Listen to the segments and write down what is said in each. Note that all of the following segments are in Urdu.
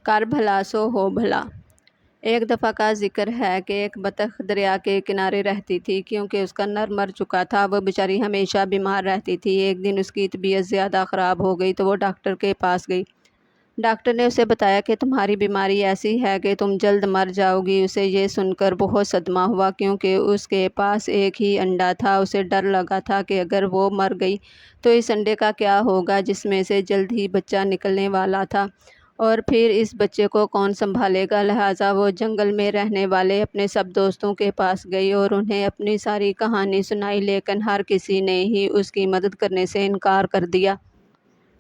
کر بھلا سو ہو بھلا۔ ایک دفعہ کا ذکر ہے کہ ایک بطخ دریا کے کنارے رہتی تھی، کیونکہ اس کا نر مر چکا تھا۔ وہ بیچاری ہمیشہ بیمار رہتی تھی۔ ایک دن اس کی طبیعت زیادہ خراب ہو گئی تو وہ ڈاکٹر کے پاس گئی۔ ڈاکٹر نے اسے بتایا کہ تمہاری بیماری ایسی ہے کہ تم جلد مر جاؤ گی۔ اسے یہ سن کر بہت صدمہ ہوا، کیونکہ اس کے پاس ایک ہی انڈا تھا۔ اسے ڈر لگا تھا کہ اگر وہ مر گئی تو اس انڈے کا کیا ہوگا جس میں سے جلد ہی بچہ نکلنے والا تھا، اور پھر اس بچے کو کون سنبھالے گا۔ لہٰذا وہ جنگل میں رہنے والے اپنے سب دوستوں کے پاس گئی اور انہیں اپنی ساری کہانی سنائی، لیکن ہر کسی نے ہی اس کی مدد کرنے سے انکار کر دیا۔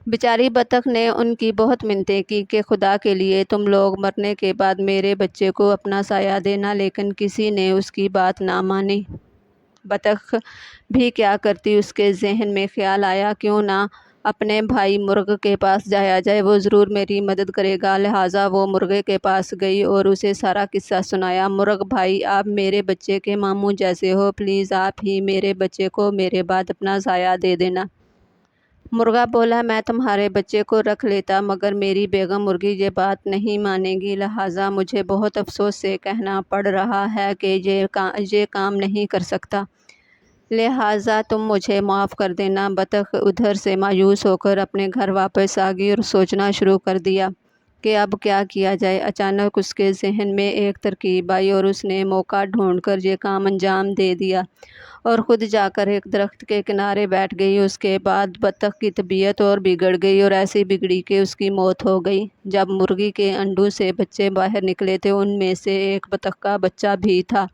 بیچاری بطخ نے ان کی بہت منتیں کی کہ خدا کے لیے تم لوگ مرنے کے بعد میرے بچے کو اپنا سایہ دینا، لیکن کسی نے اس کی بات نہ مانی۔ بطخ بھی کیا کرتی، اس کے ذہن میں خیال آیا کیوں نہ اپنے بھائی مرغ کے پاس جایا جائے، وہ ضرور میری مدد کرے گا۔ لہٰذا وہ مرغے کے پاس گئی اور اسے سارا قصہ سنایا۔ مرغ بھائی، آپ میرے بچے کے ماموں جیسے ہو، پلیز آپ ہی میرے بچے کو میرے بعد اپنا سایہ دے دینا۔ مرغا بولا، میں تمہارے بچے کو رکھ لیتا، مگر میری بیگم مرغی یہ بات نہیں مانے گی، لہٰذا مجھے بہت افسوس سے کہنا پڑ رہا ہے کہ یہ کام نہیں کر سکتا، لہٰذا تم مجھے معاف کر دینا۔ بطخ ادھر سے مایوس ہو کر اپنے گھر واپس آ گئی اور سوچنا شروع کر دیا کہ اب کیا کیا جائے۔ اچانک اس کے ذہن میں ایک ترکیب آئی اور اس نے موقع ڈھونڈ کر یہ کام انجام دے دیا اور خود جا کر ایک درخت کے کنارے بیٹھ گئی۔ اس کے بعد بطخ کی طبیعت اور بگڑ گئی اور ایسی بگڑی کہ اس کی موت ہو گئی۔ جب مرغی کے انڈوں سے بچے باہر نکلے تھے، ان میں سے ایک بطخ کا بچہ بھی تھا۔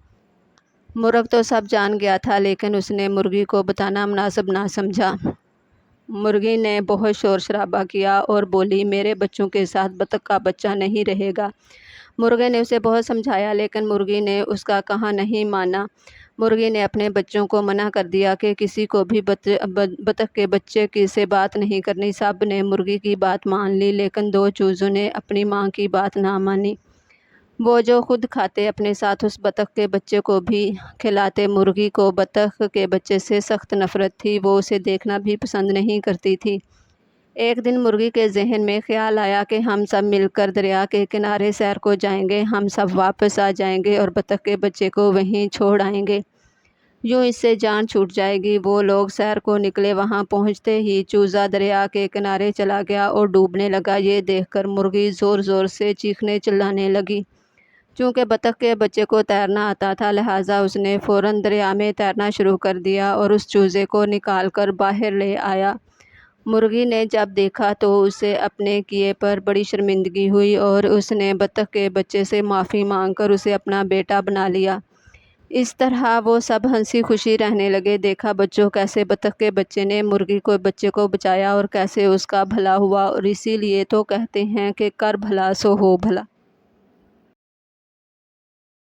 مرغ تو سب جان گیا تھا، لیکن اس نے مرغی کو بتانا مناسب نہ سمجھا۔ مرغی نے بہت شور شرابہ کیا اور بولی، میرے بچوں کے ساتھ بطخ کا بچہ نہیں رہے گا۔ مرغے نے اسے بہت سمجھایا، لیکن مرغی نے اس کا کہا نہیں مانا۔ مرغی نے اپنے بچوں کو منع کر دیا کہ کسی کو بھی بطخ کے بچے سے بات نہیں کرنی۔ سب نے مرغی کی بات مان لی، لیکن دو چوزوں نے اپنی ماں کی بات نہ مانی۔ وہ جو خود کھاتے، اپنے ساتھ اس بطخ کے بچے کو بھی کھلاتے۔ مرغی کو بطخ کے بچے سے سخت نفرت تھی، وہ اسے دیکھنا بھی پسند نہیں کرتی تھی۔ ایک دن مرغی کے ذہن میں خیال آیا کہ ہم سب مل کر دریا کے کنارے سیر کو جائیں گے، ہم سب واپس آ جائیں گے اور بطخ کے بچے کو وہیں چھوڑ آئیں گے، یوں اس سے جان چھوٹ جائے گی۔ وہ لوگ سیر کو نکلے، وہاں پہنچتے ہی چوزا دریا کے کنارے چلا گیا اور ڈوبنے لگا۔ یہ دیکھ کر مرغی زور زور سے چیخنے چلانے لگی۔ چونکہ بطخ کے بچے کو تیرنا آتا تھا، لہٰذا اس نے فوراً دریا میں تیرنا شروع کر دیا اور اس چوزے کو نکال کر باہر لے آیا۔ مرغی نے جب دیکھا تو اسے اپنے کیے پر بڑی شرمندگی ہوئی اور اس نے بطخ کے بچے سے معافی مانگ کر اسے اپنا بیٹا بنا لیا۔ اس طرح وہ سب ہنسی خوشی رہنے لگے۔ دیکھا بچوں، کیسے بطخ کے بچے نے مرغی کو بچے کو بچایا اور کیسے اس کا بھلا ہوا، اور اسی لیے تو کہتے ہیں کہ کر بھلا سو ہو بھلا۔